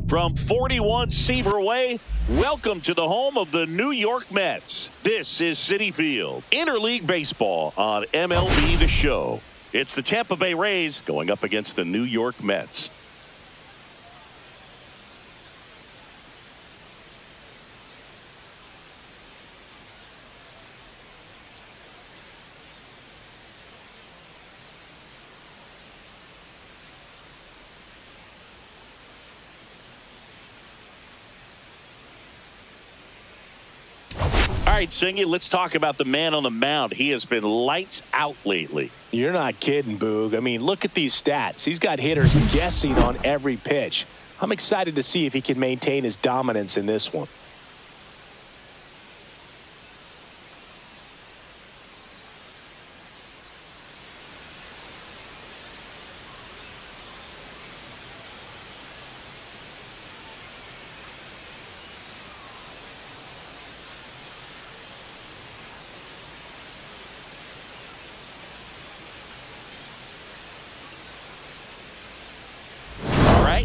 From 41 Seaver Way, welcome to the home of the New York Mets. This is Citi Field, interleague baseball on MLB The Show. It's the Tampa Bay Rays going up against the New York Mets. All right, Singy, let's talk about the man on the mound. He has been lights out lately. You're not kidding, Boog. I mean, look at these stats. He's got hitters guessing on every pitch. I'm excited to see if he can maintain his dominance in this one.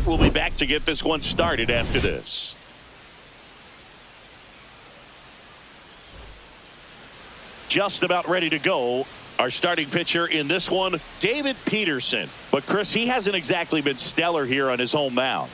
We'll be back to get this one started after this. Just about ready to go. Our starting pitcher in this one, David Peterson. But, Chris, he hasn't exactly been stellar here on his home mound.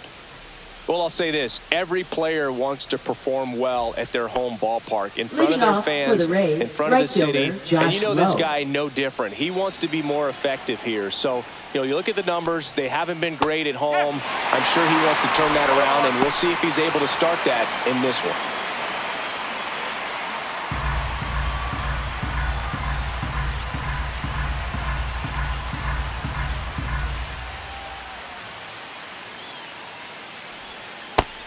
Well, I'll say this. Every player wants to perform well at their home ballpark, in front of their fans, in front of the city. And you know this guy no different. He wants to be more effective here. So, you look at the numbers. They haven't been great at home. I'm sure he wants to turn that around, and we'll see if he's able to start that in this one.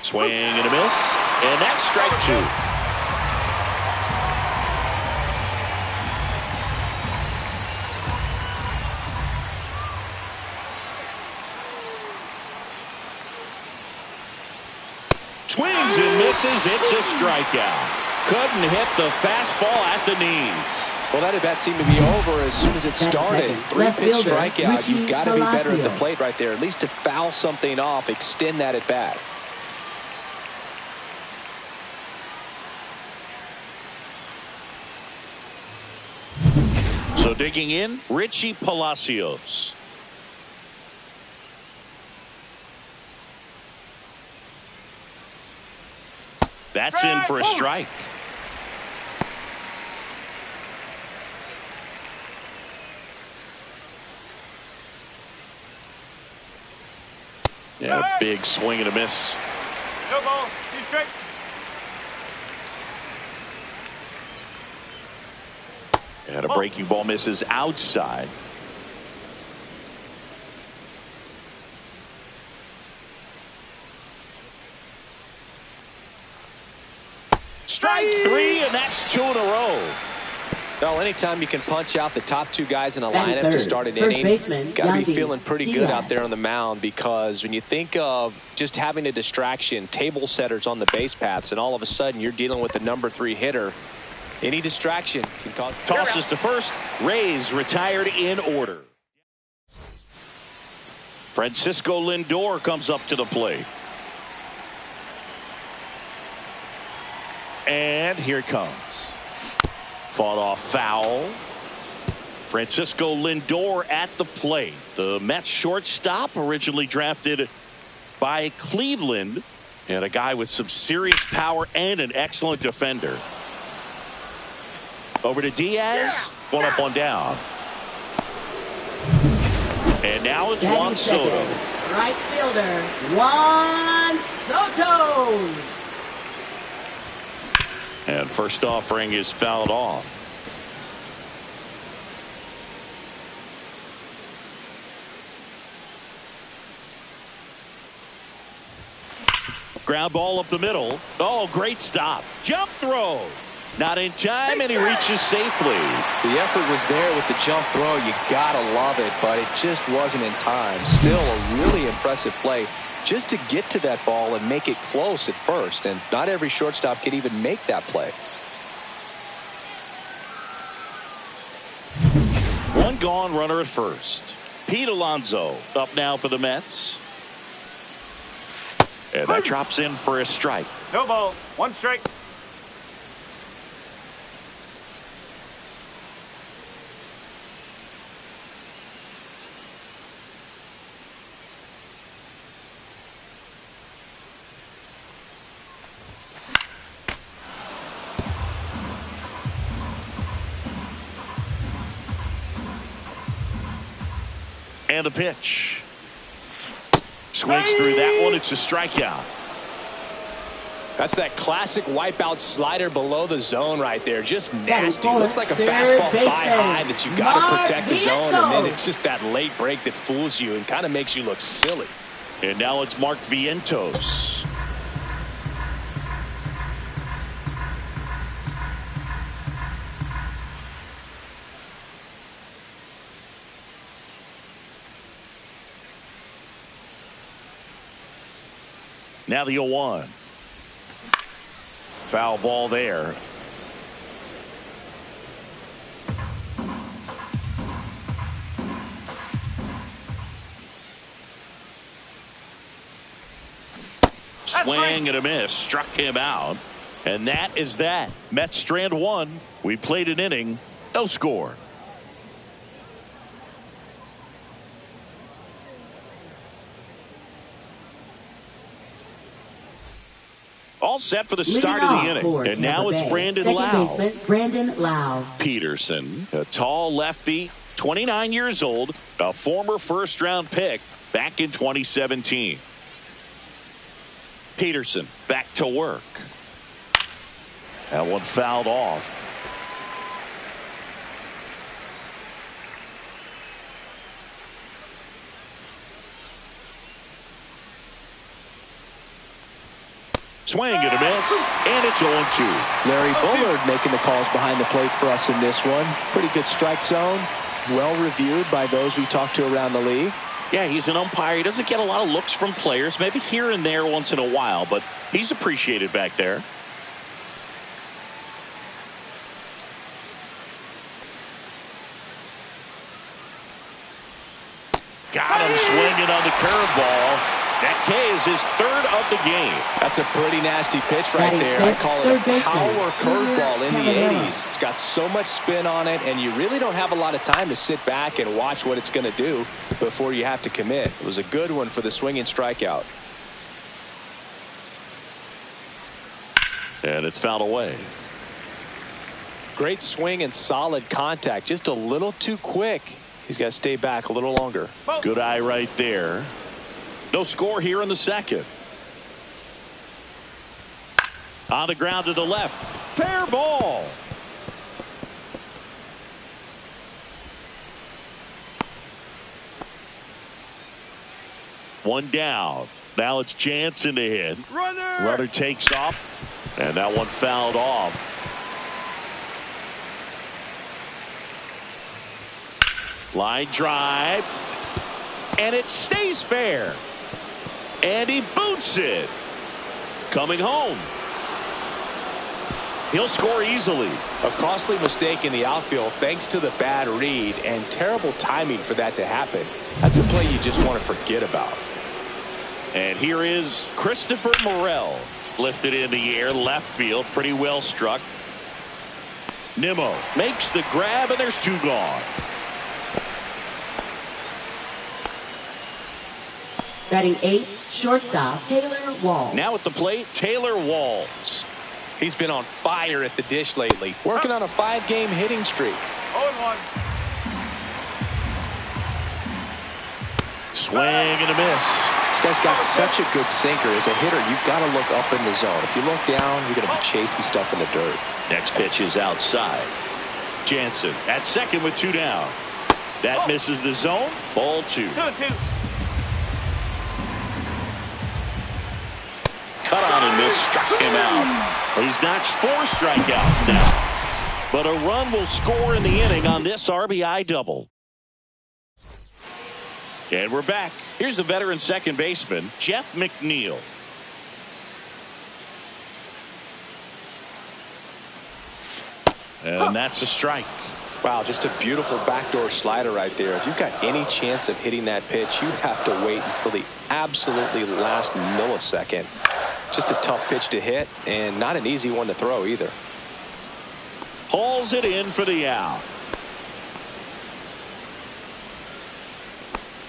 Swing and a miss, and that's strike two. Swings and misses, it's a strikeout. Couldn't hit the fastball at the knees. Well, that at bat seemed to be over as soon as it started. Three-pitch strikeout. You've got to be better at the plate right there, at least to foul something off, extend that at bat. So digging in, Richie Palacios. That's in for a strike. Yeah, big swing and a miss. No ball, 2 strikes. And a breaking ball misses outside. Strike 3, and that's 2 in a row. Well, anytime you can punch out the top 2 guys in a lineup to start an inning, got to be feeling pretty good out there on the mound, because when you think of just having a distraction, table setters on the base paths, and all of a sudden you're dealing with the number 3 hitter, any distraction can cause. Tosses to first. Rays retired in order. Francisco Lindor comes up to the plate. And here it comes. Fought off foul. Francisco Lindor at the plate. The Mets shortstop, originally drafted by Cleveland, and a guy with some serious power and an excellent defender. Over to Diaz. One up, one down. And now it's Juan Soto. Right fielder, Juan Soto. And first offering is fouled off. Ground ball up the middle. Oh, great stop. Jump throw. Not in time, and he reaches safely. The effort was there with the jump throw. You gotta love it, but it just wasn't in time. Still a really impressive play just to get to that ball and make it close at first, and not every shortstop can even make that play. One gone, runner at first. Pete Alonso up now for the Mets. And that drops in for a strike. No ball. 1 strike. And the pitch. Swings through that one. It's a strikeout. That's that classic wipeout slider below the zone right there. Just nasty. Looks like a fastball thigh high that you got to protect the zone, and then it's just that late break that fools you and kind of makes you look silly. And now it's Mark Vientos. Now the 0-1. Foul ball there. Swing and a miss. Struck him out. And that is that. Mets strand 1. We played an inning. No score. All set for the start of the inning. And now it's Brandon Lau. Peterson, a tall lefty, 29 years old, a former first-round pick back in 2017. Peterson back to work. That one fouled off. Swing and a miss, and it's 0-2. Larry Bullard making the calls behind the plate for us in this one. Pretty good strike zone. Well reviewed by those we talked to around the league. Yeah, he's an umpire. He doesn't get a lot of looks from players, maybe here and there once in a while, but he's appreciated back there. Got him swinging on the curveball. That K is his 3rd of the game. That's a pretty nasty pitch right there. I call it a power curveball in the 80s. It's got so much spin on it, and you really don't have a lot of time to sit back and watch what it's going to do before you have to commit. It was a good one for the swinging strikeout. And it's fouled away. Great swing and solid contact. Just a little too quick. He's got to stay back a little longer. Good eye right there. No score here in the 2nd. On the ground to the left. Fair ball. One down. Now it's Jansen to hit. Runner takes off. And that one fouled off. Line drive. And it stays fair. And he boots it. Coming home. He'll score easily. A costly mistake in the outfield thanks to the bad read and terrible timing for that to happen. That's a play you just want to forget about. And here is Christopher Morel. Lifted in the air, left field, pretty well struck. Nimmo makes the grab, and there's 2 gone. Batting 8, shortstop Taylor Walls. Now at the plate, Taylor Walls. He's been on fire at the dish lately, working on a 5-game hitting streak. 0-1. Swing and a miss. This guy's got such a good sinker. As a hitter, you've got to look up in the zone. If you look down, you're going to be chasing stuff in the dirt. Next pitch is outside. Jansen at second with 2 down. That misses the zone. Ball 2. 2-2. Cut on and miss, struck him out. He's notched 4 strikeouts now. But a run will score in the inning on this RBI double. And we're back. Here's the veteran second baseman, Jeff McNeil. And that's a strike. Wow, just a beautiful backdoor slider right there. If you've got any chance of hitting that pitch, you have to wait until the absolutely last millisecond. Just a tough pitch to hit, and not an easy one to throw either. Hauls it in for the out.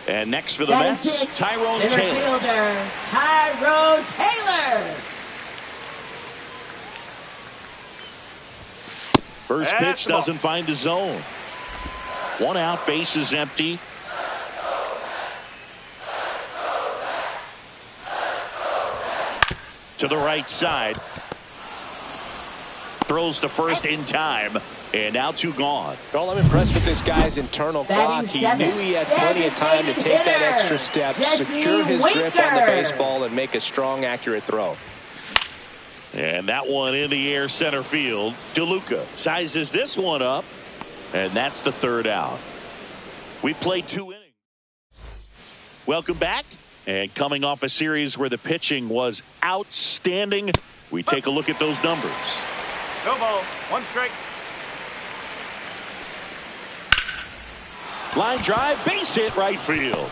And next for the Mets, Tyrone Taylor. Fielder, Tyrone Taylor. First pitch doesn't find the zone. 1 out, base is empty. To the right side. Throws to first in time. And now 2 gone. Well, I'm impressed with this guy's internal clock. He knew he had plenty of time to take that extra step, secure his grip on the baseball, and make a strong, accurate throw. And that one in the air center field. DeLuca sizes this one up. And that's the 3rd out. We played 2 innings. Welcome back. And coming off a series where the pitching was outstanding, we take a look at those numbers. No ball. 1 strike. Line drive, base hit, right field.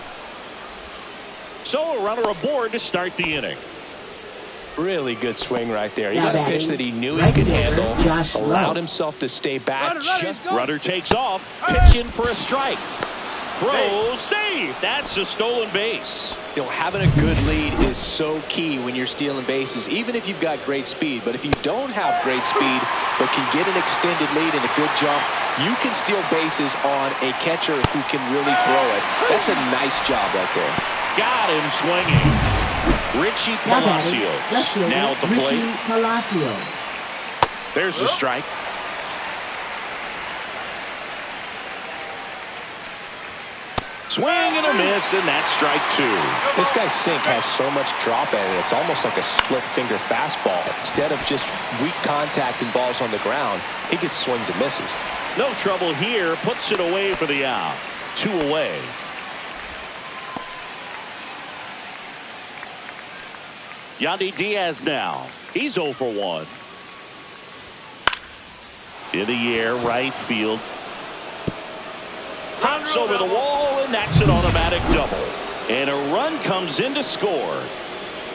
So a runner aboard to start the inning. Really good swing right there. He got a pitch that he knew he could handle, allowed himself to stay back. Runner takes off, pitch in for a strike. Throw, save. That's a stolen base. You know, having a good lead is so key when you're stealing bases, even if you've got great speed. But if you don't have great speed but can get an extended lead and a good jump, you can steal bases on a catcher who can really throw it. That's a nice job right there. Got him swinging. Richie Palacios now at the plate. There's the strike. Swing and a miss, and that's strike 2. This guy's sink has so much drop in it. It's almost like a split finger fastball. Instead of just weak contact and balls on the ground, he gets swings and misses. No trouble here. Puts it away for the out. 2 away. Yandy Diaz now. He's 0 for 1. In the air, right field. Hops over the wall, and that's an automatic double. And a run comes in to score.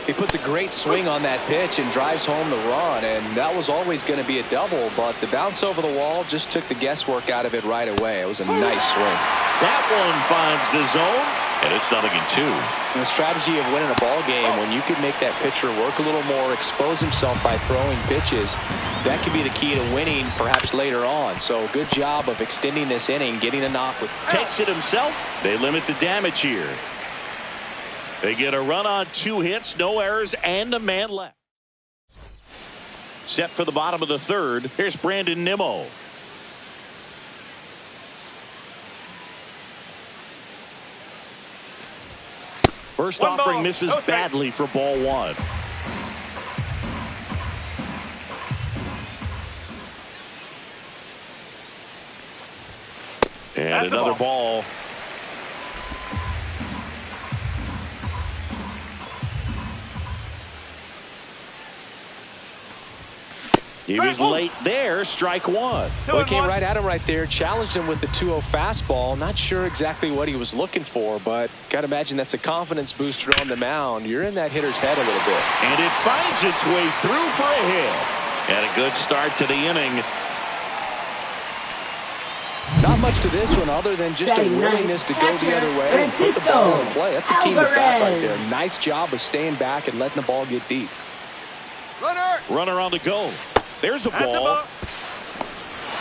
He puts a great swing on that pitch and drives home the run, and that was always going to be a double, but the bounce over the wall just took the guesswork out of it right away. It was a nice swing. That one finds the zone, and it's 0-2. And the strategy of winning a ball game, when you can make that pitcher work a little more, expose himself by throwing pitches, that could be the key to winning perhaps later on. So good job of extending this inning, getting a knock with. Takes it himself. They limit the damage here. They get a run on 2 hits, no errors, and a man left. Set for the bottom of the 3rd. Here's Brandon Nimmo. First offering misses badly for ball 1. And another ball. He was late there, strike 1. Well, he came right at him right there, challenged him with the 2-0 fastball. Not sure exactly what he was looking for, but got to imagine that's a confidence booster on the mound. You're in that hitter's head a little bit. And it finds its way through for a hit. And a good start to the inning. Not much to this one other than just a willingness to go the other way and put the ball in play. That's a team at bat right there. Nice job of staying back and letting the ball get deep. Runner on the go. There's a ball.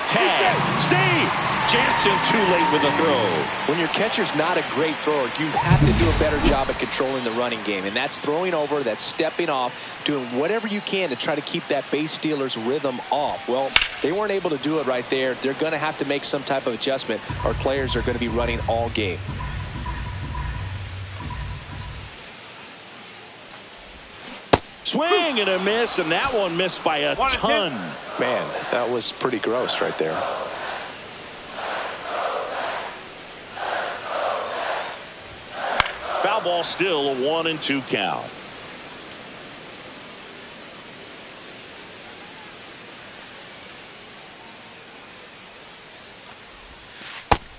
Tag. Save. Jansen too late with a throw. When your catcher's not a great thrower, you have to do a better job at controlling the running game. And that's throwing over, that's stepping off, doing whatever you can to try to keep that base stealer's rhythm off. Well, they weren't able to do it right there. They're going to have to make some type of adjustment. Our players are going to be running all game. Swing and a miss, and that one missed by a ton. Man, that was pretty gross right there. Foul ball, still a 1-2 count.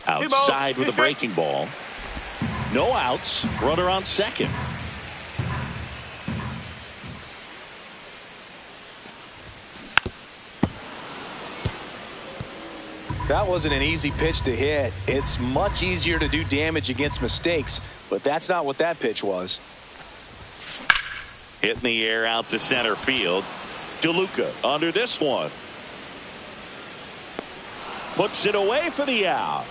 Outside with a breaking ball. No outs. Runner on second. That wasn't an easy pitch to hit. It's much easier to do damage against mistakes, but that's not what that pitch was. Hit in the air out to center field. DeLuca under this one. Puts it away for the out.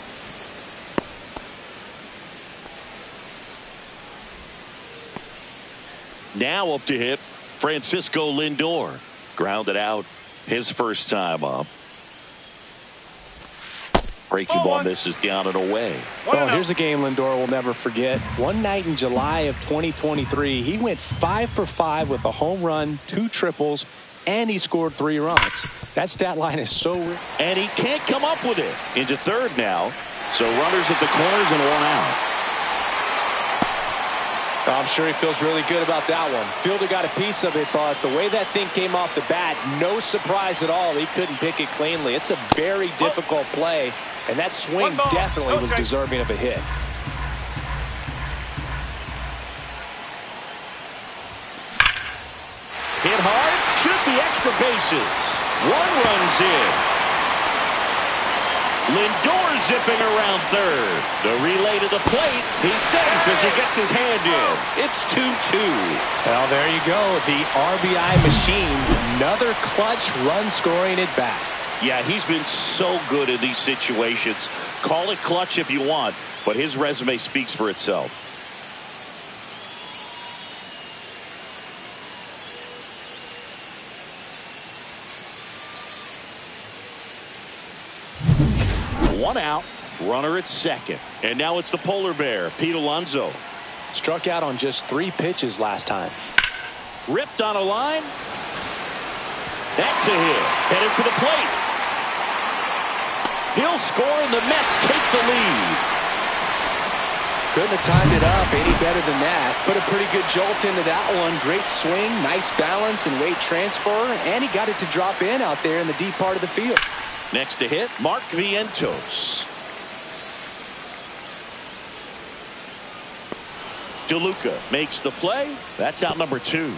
Now up to hit Francisco Lindor. Grounded out his first time up. Breaking ball misses down and away. Oh, here's a game Lindor will never forget. One night in July of 2023, he went 5 for 5 with a home run, 2 triples, and he scored 3 runs. That stat line is so weird. And he can't come up with it. Into third now. So runners at the corners and 1 out. I'm sure he feels really good about that one. Fielder got a piece of it, but the way that thing came off the bat, no surprise at all. He couldn't pick it cleanly. It's a very difficult play, and that swing definitely was deserving of a hit. Hit hard, should be extra bases. 1 run's in. Lindor zipping around third. The relay to the plate. He's safe as he gets his hand in. It's 2-2. Well, there you go. The RBI machine. Another clutch run scoring at bat. Yeah, he's been so good in these situations. Call it clutch if you want, but his resume speaks for itself. One out, runner at second. And now it's the polar bear, Pete Alonso. Struck out on just 3 pitches last time. Ripped on a line. That's a hit. Headed for the plate. He'll score and the Mets take the lead. Couldn't have timed it up any better than that. Put a pretty good jolt into that one. Great swing, nice balance and weight transfer. And he got it to drop in out there in the deep part of the field. Next to hit, Mark Vientos. DeLuca makes the play. That's out number 2.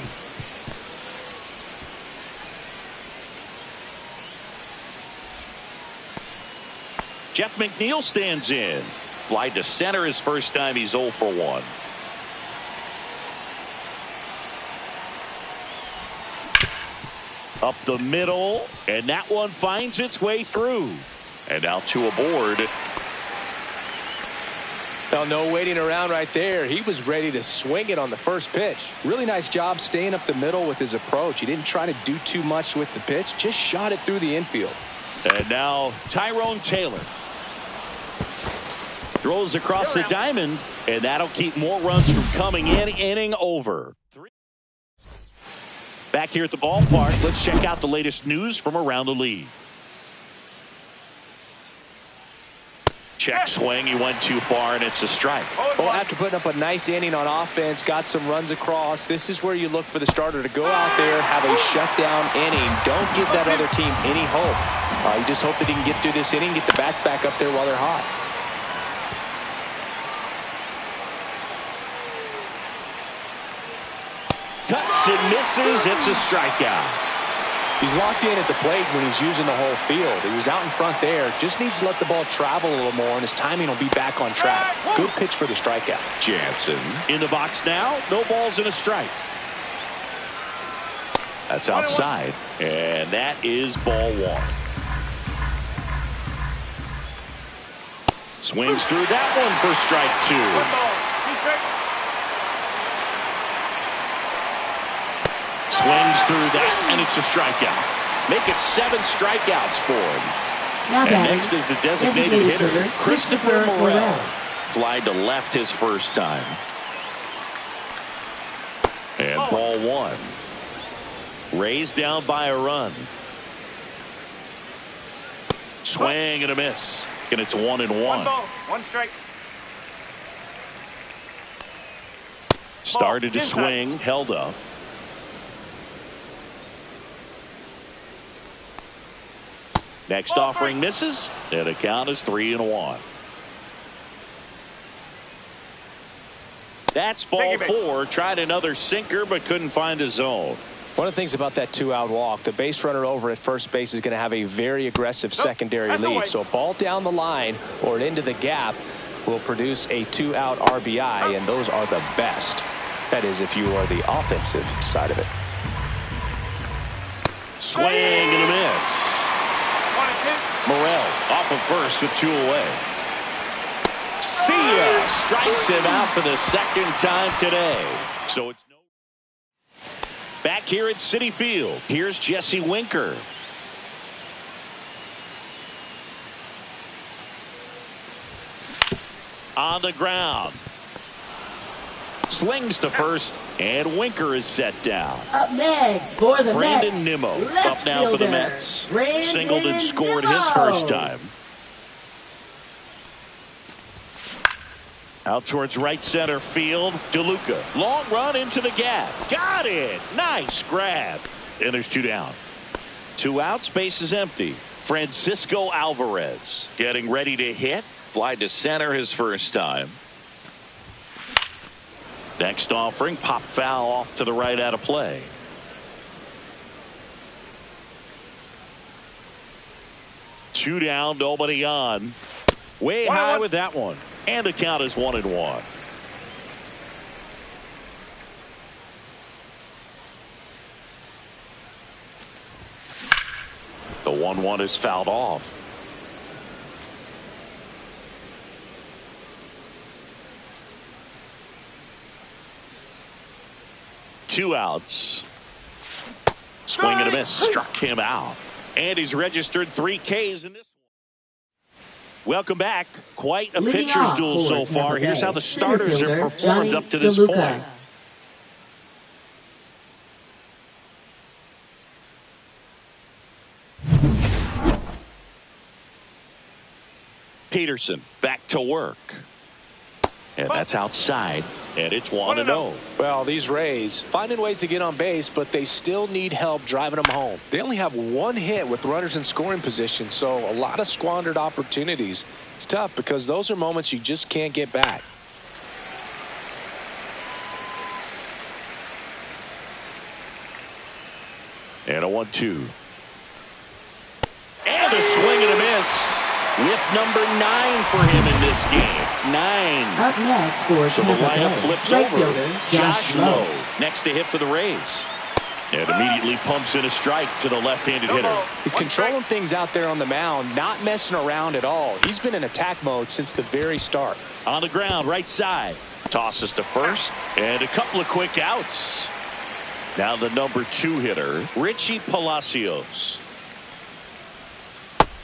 Jeff McNeil stands in. Fly to center his first time. He's 0 for 1. Up the middle, and that one finds its way through. And now 2 aboard. Well, no waiting around right there. He was ready to swing it on the first pitch. Really nice job staying up the middle with his approach. He didn't try to do too much with the pitch, just shot it through the infield. And now Tyrone Taylor throws across the diamond, and that'll keep more runs from coming in. Inning over. Back here at the ballpark, let's check out the latest news from around the league. Check swing, he went too far, and it's a strike. Well, after putting up a nice inning on offense, got some runs across, this is where you look for the starter to go out there, have a shutdown inning. Don't give that other team any hope. You just hope that he can get through this inning, get the bats back up there while they're hot. Cuts and misses. It's a strikeout. He's locked in at the plate when he's using the whole field. He was out in front there. Just needs to let the ball travel a little more, and his timing will be back on track. Good pitch for the strikeout. Jansen in the box now. No balls and a strike. That's outside, and that is ball 1. Swings through that one for strike 2. Swings through that, and it's a strikeout. Make it 7 strikeouts for him. And next is the designated hitter, Christopher Morel. Fly to left his first time. And ball 1. Raised down by a run. Swing and a miss. And it's 1-1. 1 ball, 1 strike. Started to swing, held up. Next offering misses, and the count is 3-1. That's ball 4. Tried another sinker, but couldn't find a zone. One of the things about that 2-out walk, the base runner over at first base is going to have a very aggressive secondary lead. So a ball down the line or into the gap will produce a 2-out RBI, and those are the best. That is, if you are the offensive side of it. Swing and a miss. Morel off of first with 2 away. Sia strikes him out for the second time today. So it's back here at Citi Field. Here's Jesse Winker. On the ground. Slings to first, and Winker is set down. Up next for the Brandon Mets, Nimmo left up now for the fielder, Mets. Brandon Singled and scored Nimmo. his first time. Out towards right center field. DeLuca. Long run into the gap. Got it. Nice grab. And there's 2 down. 2 outs. Base is empty. Francisco Alvarez getting ready to hit. Fly to center his first time. Next offering. Pop foul off to the right out of play. Two down. Nobody on. Way high with that one. And the count is 1-1. The 1-1 is fouled off. Two outs. Swing and a miss. Struck him out. And he's registered 3 Ks in this. Welcome back. Quite a pitcher's duel so far. Here's how the starters have performed up to this point. Peterson back to work. And that's outside. And it's 1-0. Well, these Rays finding ways to get on base, but they still need help driving them home. They only have 1 hit with runners in scoring position, so a lot of squandered opportunities. It's tough because those are moments you just can't get back. And a 1-2. And a swing and a miss. With number 9 for him in this game. 9. Up next for so the lineup flips right over. Fielder, Josh Lowe next to hit for the Rays. And immediately pumps in a strike to the left-handed hitter. He's controlling things out there on the mound, not messing around at all. He's been in attack mode since the very start. On the ground, right side. Tosses to first. And a couple of quick outs. Now the number 2 hitter, Richie Palacios.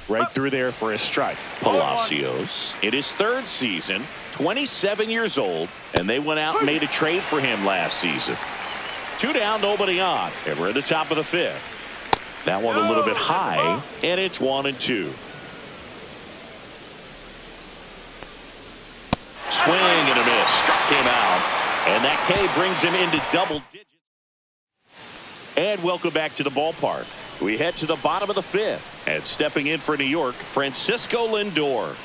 Right through there for a strike. Palacios in his 3rd season, 27 years old, and they went out and made a trade for him last season. 2 down, nobody on, and we're at the top of the 5th. That one a little bit high, and it's 1-2. Swing and a miss. Struck him out, and that K brings him into double digits. And welcome back to the ballpark. We head to the bottom of the 5th, and stepping in for New York, Francisco Lindor.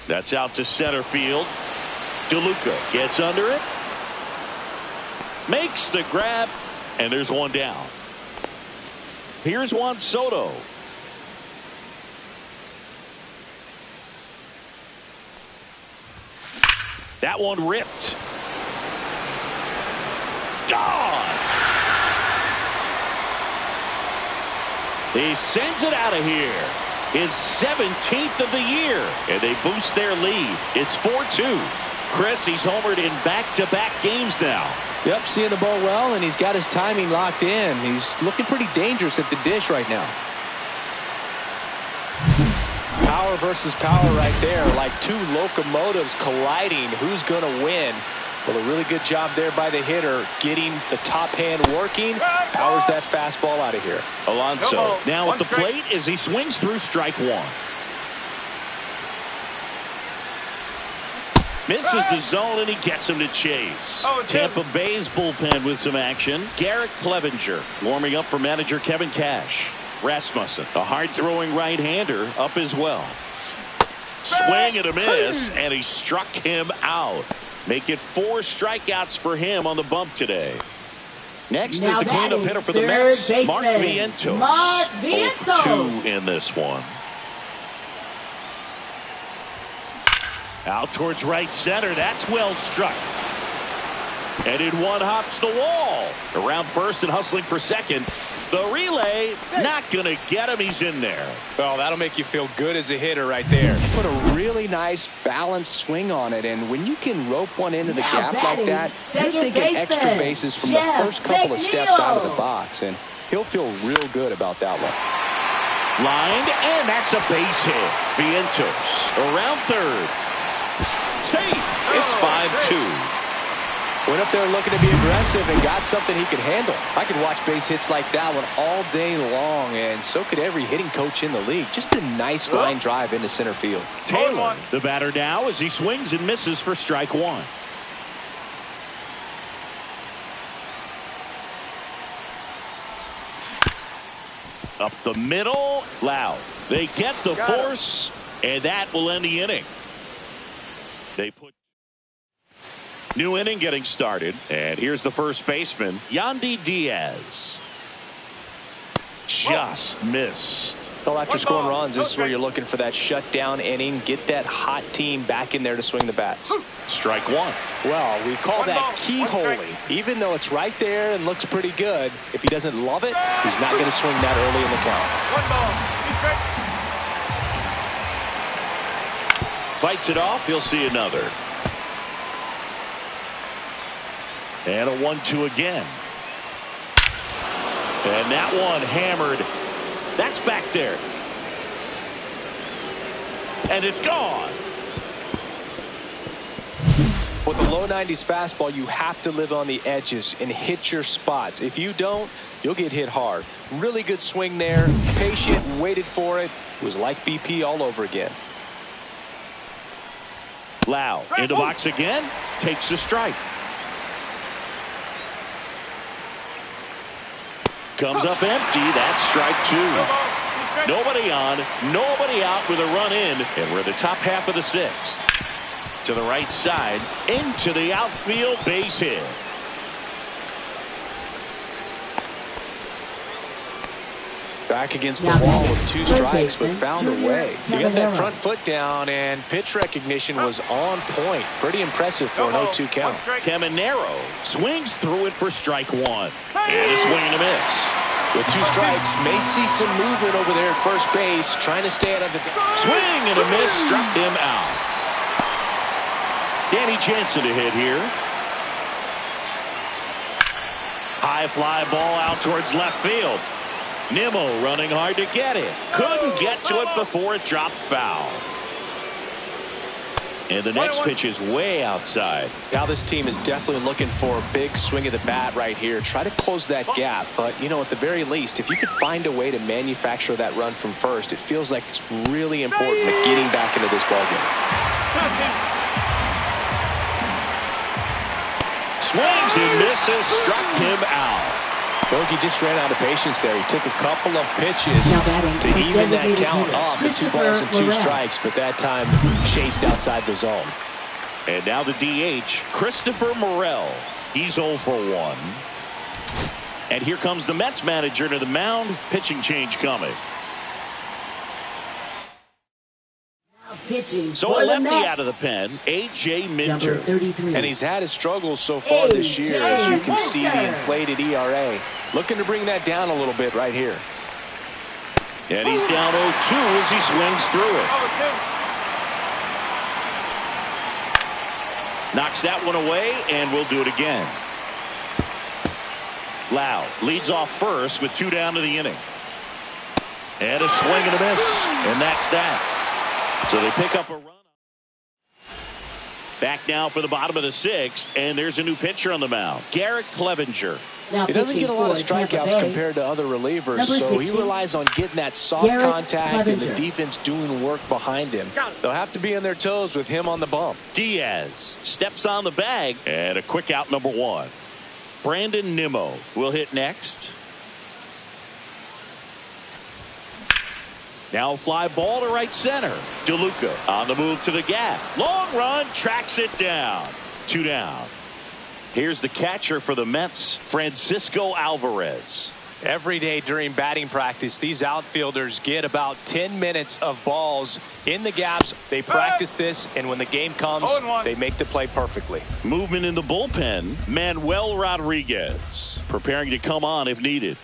That's out to center field. DeLuca gets under it. Makes the grab, and there's 1 down. Here's Juan Soto. That one ripped. Gone. He sends it out of here. His 17th of the year. And they boost their lead. It's 4-2. Chris, he's homered in back-to-back games now. Yep, seeing the ball well, and he's got his timing locked in. He's looking pretty dangerous at the dish right now. Power versus power right there, like 2 locomotives colliding. Who's going to win? Well, a really good job there by the hitter, getting the top hand working. Powers that fastball out of here. Alonso now at the plate as he swings through strike 1. Misses the zone, and he gets him to chase. Tampa Bay's bullpen with some action. Garrett Clevenger warming up for manager Kevin Cash. Rasmussen, a hard-throwing right-hander, up as well. Swing and a miss, and he struck him out. Make it 4 strikeouts for him on the bump today. Next is the cleanup hitter for the Mets, Mark Vientos. 0 for 2 in this one. Out towards right center. That's well struck. And in one hops the wall. Around first and hustling for second. The relay, not going to get him. He's in there. Well, that'll make you feel good as a hitter right there. Put a really nice balanced swing on it, and when you can rope one into the gap like that, you're thinking extra bases from the first couple of steps out of the box, and he'll feel real good about that one. Lined, and that's a base hit. Vientos around third. Safe. It's 5-2. Went up there looking to be aggressive and got something he could handle. I could watch base hits like that one all day long, and so could every hitting coach in the league. Just a nice line drive into center field. Taylor, the batter now, as he swings and misses for strike 1. Up the middle, Loud. They get the force, and that will end the inning. They put new inning getting started, and here's the first baseman, Yandy Diaz. Just missed. Well, after scoring runs, this is where you're looking for that shutdown inning. Get that hot team back in there to swing the bats. Strike 1. Well, we call that keyholing. Even though it's right there and looks pretty good, if he doesn't love it, he's not going to swing that early in the count. Fights it off. He'll see another. And a 1-2 again. And that one hammered. That's back there. And it's gone. With a low 90s fastball, you have to live on the edges and hit your spots. If you don't, you'll get hit hard. Really good swing there. Patient, waited for it. It was like BP all over again. Lau into box again. Takes the strike. Comes up empty. That's strike 2. Nobody on, nobody out with a run in. And we're at the top half of the 6th. To the right side, into the outfield, base hit. Back against the wall with 2 strikes, but found a way. He got that front foot down, and pitch recognition was on point. Pretty impressive for an 0-2 count. Caminero swings through it for strike 1. And a swing and a miss. With 2 strikes, may see some movement over there at first base, trying to stay out of the swing and a miss, struck him out. Danny Jansen to hit here. High fly ball out towards left field. Nimmo running hard to get it. Couldn't get to it before it dropped foul. And the next pitch is way outside. Now this team is definitely looking for a big swing of the bat right here. Try to close that gap. But, you know, at the very least, if you could find a way to manufacture that run from first, it feels like it's really important at getting back into this ballgame. Swings and misses, struck him out. Bogey just ran out of patience there. He took a couple of pitches to even that count up to 2 balls and 2 strikes, but that time chased outside the zone. And now the DH, Christopher Morel. He's 0 for 1. And here comes the Mets manager to the mound. Pitching change coming. So a lefty out of the pen, A.J. Minter. And he's had his struggles so far this year. As you can see, the inflated ERA. Looking to bring that down a little bit right here. And he's down 0-2 as he swings through it. Knocks that one away, and we'll do it again. Lau leads off first with 2 down to the inning. And a swing and a miss, and that's that. So they pick up a run. Back now for the bottom of the 6th, and there's a new pitcher on the mound, Garrett Clevenger. He doesn't get a lot of strikeouts compared to other relievers, so he relies on getting that soft contact and the defense doing work behind him. They'll have to be on their toes with him on the bump. Diaz steps on the bag, and a quick out number 1. Brandon Nimmo will hit next. Now fly ball to right center. DeLuca on the move to the gap. Long run, tracks it down. 2 down. Here's the catcher for the Mets, Francisco Alvarez. Every day during batting practice, these outfielders get about 10 minutes of balls in the gaps. They practice this, and when the game comes, they make the play perfectly. Movement in the bullpen. Manuel Rodriguez preparing to come on if needed.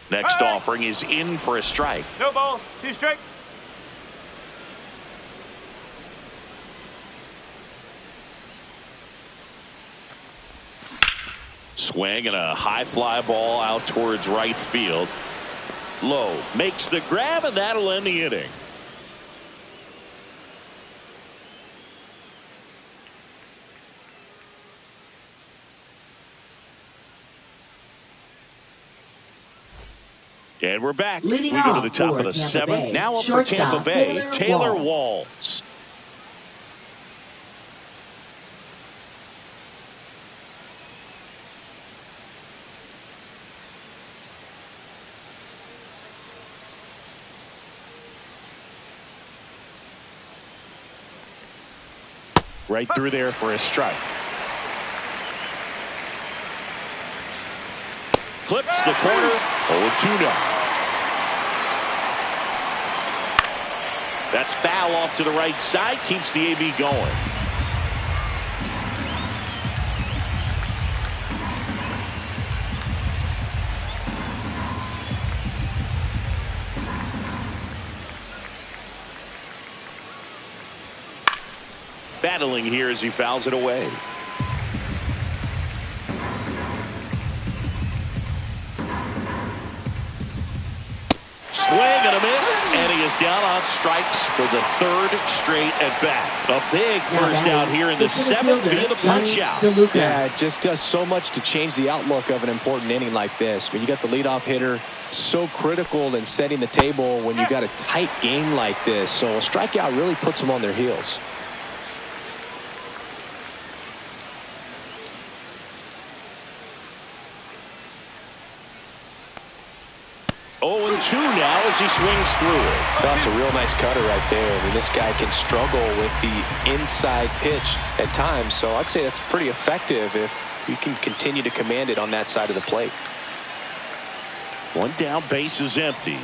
Next offering is in for a strike. No balls, 2 strikes. Swing and a high fly ball out towards right field. Lowe makes the grab, and that'll end the inning. And we're back. Leading we go to off the top for of the Tampa 7th. Bay. Now up for Shortstop, Tampa Bay, Taylor Walls. Walls. Right through there for a strike. Clips the corner. 0-2 now. That's foul off to the right side. Keeps the AB going. Battling here as he fouls it away. Swing and a miss, and he is down on strikes for the 3rd straight at bat. A big first out here in the 7th via the punch out. Yeah, it just does so much to change the outlook of an important inning like this. When you got the leadoff hitter, so critical in setting the table when you got a tight game like this. So a strikeout really puts them on their heels. Oh, 2 now as he swings through it. That's a real nice cutter right there. I mean, this guy can struggle with the inside pitch at times. So I'd say that's pretty effective if you can continue to command it on that side of the plate. 1 down, base is empty.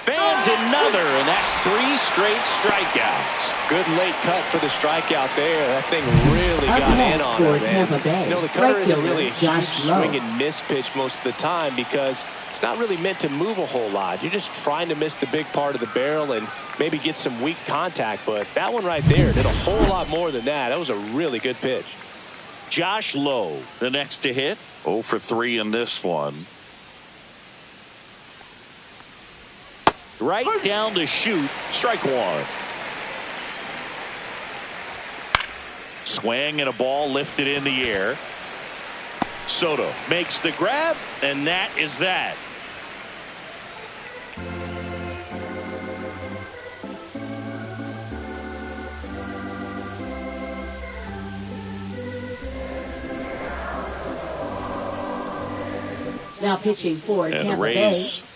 Fans another, and that's 3 straight strikeouts. Good late cut for the strikeout there. That thing really got in on him, man. You know, the cutter isn't really a huge swing and miss pitch most of the time because it's not really meant to move a whole lot. You're just trying to miss the big part of the barrel and maybe get some weak contact. But that one right there did a whole lot more than that. That was a really good pitch. Josh Lowe, the next to hit. 0 for 3 in this one. Right down to shoot. Strike 1. Swing and a ball lifted in the air. Soto makes the grab, and that is that. Now pitching for And Tampa the Rays, Bay.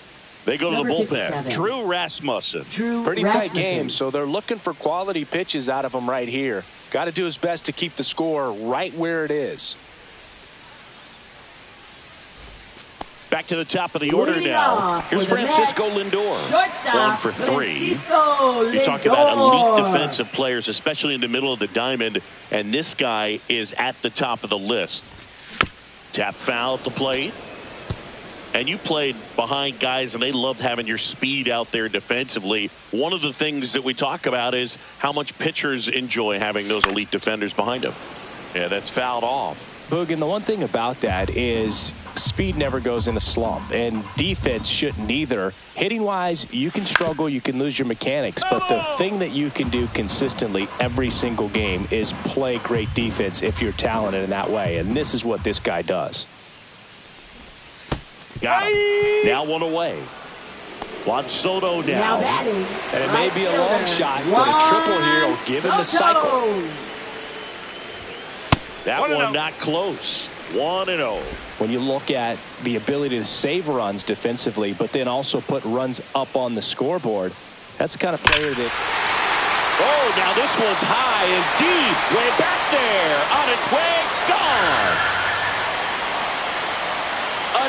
they go to the Number bullpen. 57. Drew Rasmussen. Pretty tight game, so they're looking for quality pitches out of him right here. Got to do his best to keep the score right where it is. Back to the top of the order now. Here's Francisco Lindor. 1 for 3. You talk about elite defensive players, especially in the middle of the diamond, and this guy is at the top of the list. Tap foul at the plate. And you played behind guys, and they loved having your speed out there defensively. One of the things that we talk about is how much pitchers enjoy having those elite defenders behind them. Yeah, that's fouled off. Boog, and the one thing about that is speed never goes in a slump, and defense shouldn't either. Hitting-wise, you can struggle, you can lose your mechanics, but the thing that you can do consistently every single game is play great defense if you're talented in that way, and this is what this guy does. Got him. Now 1 away. Juan Soto now. And it may be a long shot, but a triple here will give him the cycle. That one not close. 1-0. When you look at the ability to save runs defensively, but then also put runs up on the scoreboard, that's the kind of player that... Oh, now this one's high and deep. Way back there. On its way. Gone.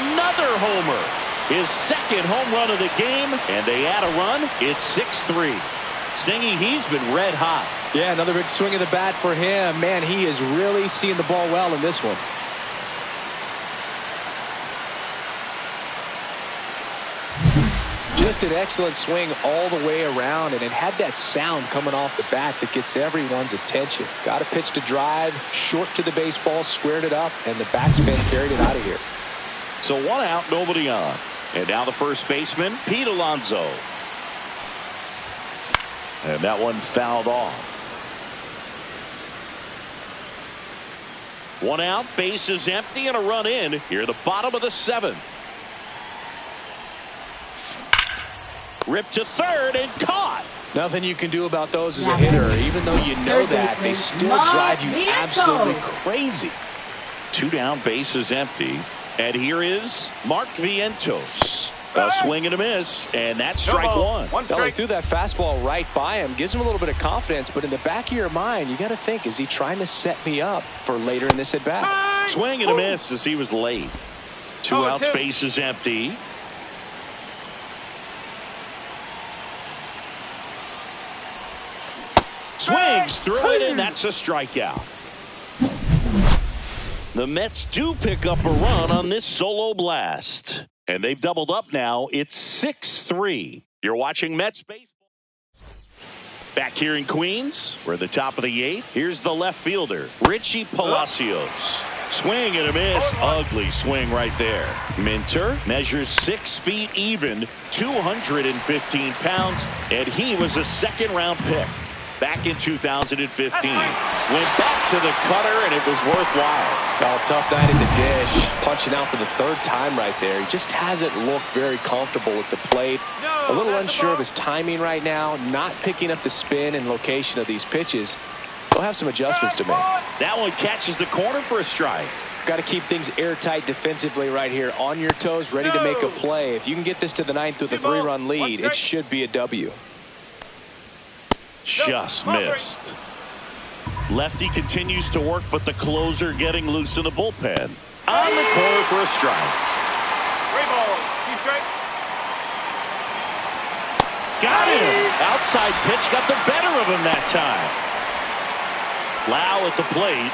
Another homer. His second home run of the game. And they add a run. It's 6-3. Singy, he's been red hot. Yeah, another big swing of the bat for him. Man, he is really seeing the ball well in this one. Just an excellent swing all the way around, and it had that sound coming off the bat that gets everyone's attention. Got a pitch to drive, short to the baseball, squared it up, and the backspin carried it out of here. So 1 out, nobody on. And now the first baseman, Pete Alonso. And that one fouled off. 1 out, base is empty, and a run in here at the bottom of the 7th. Ripped to third and caught. Nothing you can do about those as a hitter. Even though you know that, they still drive you absolutely crazy. 2 down, base is empty. And here is Mark Vientos. A swing and a miss, and that's strike one. He threw that fastball right by him. Gives him a little bit of confidence, but in the back of your mind, you got to think, is he trying to set me up for later in this at-bat? Swing and a miss as he was late. 2 outs, base is empty. Swings through it, and that's a strikeout. The Mets do pick up a run on this solo blast. And they've doubled up now. It's 6-3. You're watching Mets baseball. Back here in Queens, we're at the top of the 8th. Here's the left fielder, Richie Palacios. Swing and a miss. Ugly swing right there. Minter measures 6 feet even, 215 pounds, and he was a second-round pick back in 2015. Went back to the cutter, and it was worthwhile. Oh, tough night at the dish. Punching out for the 3rd time right there. He just hasn't looked very comfortable at the plate. A little unsure of his timing right now. Not picking up the spin and location of these pitches. He'll have some adjustments to make. That one catches the corner for a strike. Got to keep things airtight defensively right here. On your toes, ready to make a play. If you can get this to the 9th with a 3-run lead, it should be a W. Just missed. Lefty continues to work, but the closer getting loose in the bullpen. On the corner for a strike. 3 balls, 2 strikes. Got him. Outside pitch got the better of him that time. Lau at the plate.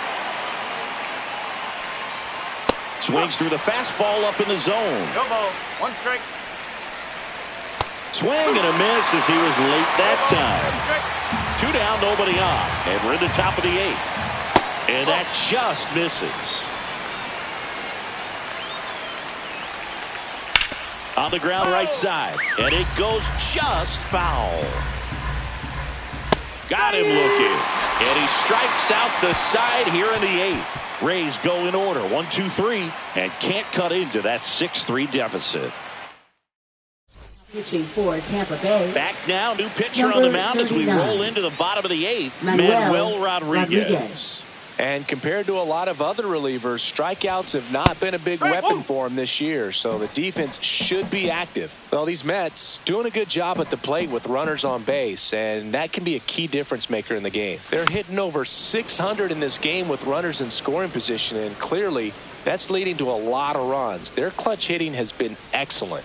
Swings through the fastball up in the zone. No ball, 1 strike. Swing and a miss as he was late that time. 2 down, nobody on. And we're in the top of the 8th. And that just misses. On the ground right side. And it goes just foul. Got him looking. And he strikes out the side here in the 8th. Rays go in order. 1, 2, 3. And can't cut into that 6-3 deficit. Pitching for Tampa Bay. Back now, new pitcher on the mound as we roll into the bottom of the 8th. Manuel Rodriguez. And compared to a lot of other relievers, strikeouts have not been a big weapon for him this year, so the defense should be active. Well, these Mets doing a good job at the plate with runners on base, and that can be a key difference maker in the game. They're hitting over 600 in this game with runners in scoring position, and clearly that's leading to a lot of runs. Their clutch hitting has been excellent.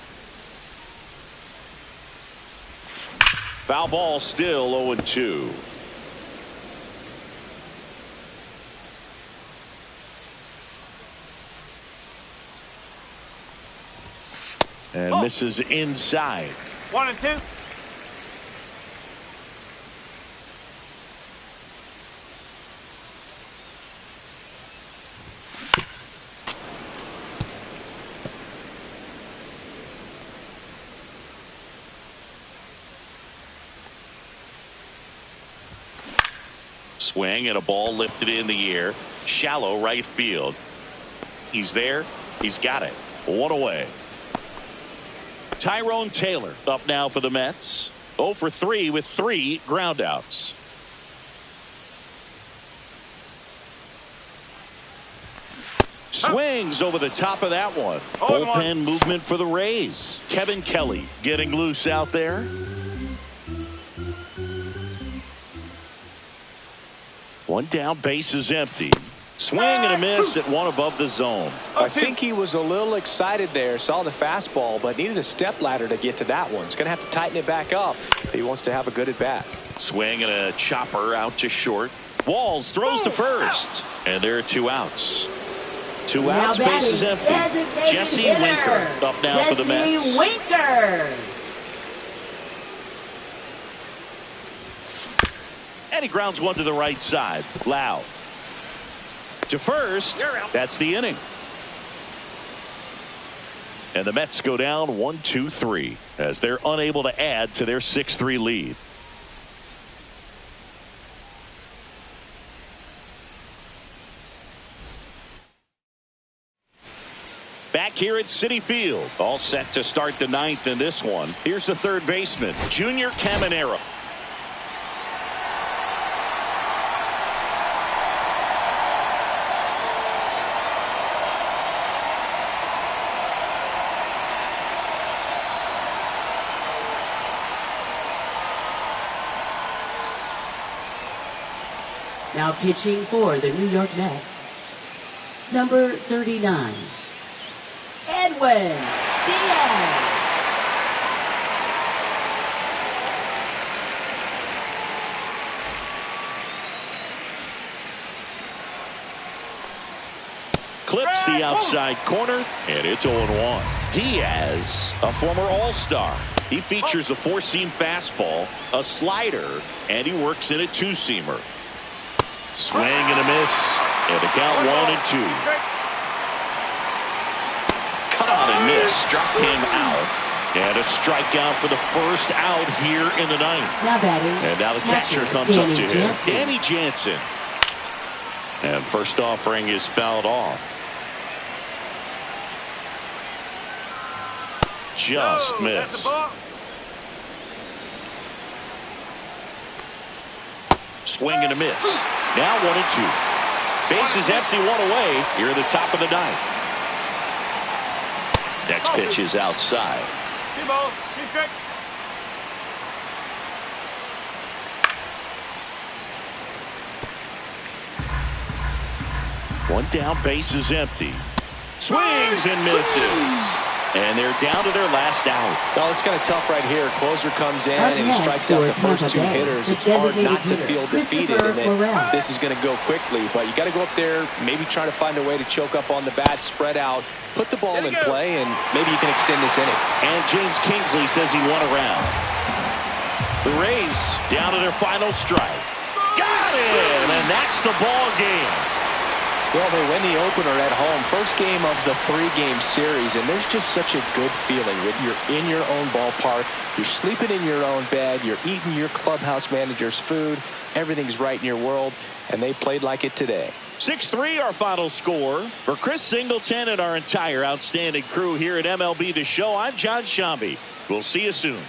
Foul ball, still 0-2. And misses inside. 1 and 2. Swing and a ball lifted in the air. Shallow right field. He's there. He's got it. 1 away. Tyrone Taylor up now for the Mets. 0 for 3 with 3 groundouts. Swings over the top of that one. Bullpen movement for the Rays. Kevin Kelly getting loose out there. One down, base is empty. Swing and a miss at one above the zone. I think he was a little excited there, saw the fastball, but needed a step ladder to get to that one. He's going to have to tighten it back up if he wants to have a good at bat. Swing and a chopper out to short. Walls throws to first, and there are 2 outs. 2 outs, base is empty. Jesse Winker up now for the Mets. Jesse Winker. And he grounds one to the right side. Loud. To first. That's the inning. And the Mets go down 1-2-3 as they're unable to add to their 6-3 lead. Back here at Citi Field, all set to start the 9th in this one. Here's the third baseman, Junior Caminero. Now pitching for the New York Mets, number 39, Edwin Diaz. Clips the outside corner, and it's 0-1. Diaz, a former All-Star. He features a 4-seam fastball, a slider, and he works in a 2-seamer. Swing and a miss, and the count 1-2. Cut on and miss, struck him out, and a strikeout for the first out here in the 9th. Now batting, and now the catcher comes up to him, Danny Jansen. And first offering is fouled off. Just missed. Swing and a miss. Now 1-2. Base is empty, 1 away here at the top of the 9th. Next pitch is outside. 2 balls, 2 strikes. One down, base is empty. Swings and misses. And they're down to their last out. Well, it's kind of tough right here. Closer comes in and he strikes out the first 2 hitters. It's hard not to feel defeated, and then this is going to go quickly. But you got to go up there, maybe try to find a way to choke up on the bat, spread out, put the ball in play, and maybe you can extend this inning. And James Kingsley says he won a round. The Rays down to their final strike. Got him, and that's the ball game. Well, they win the opener at home. First game of the 3-game series, and there's just such a good feeling when you're in your own ballpark, you're sleeping in your own bed, you're eating your clubhouse manager's food, everything's right in your world, and they played like it today. 6-3 our final score. For Chris Singleton and our entire outstanding crew here at MLB The Show, I'm John Shambi. We'll see you soon.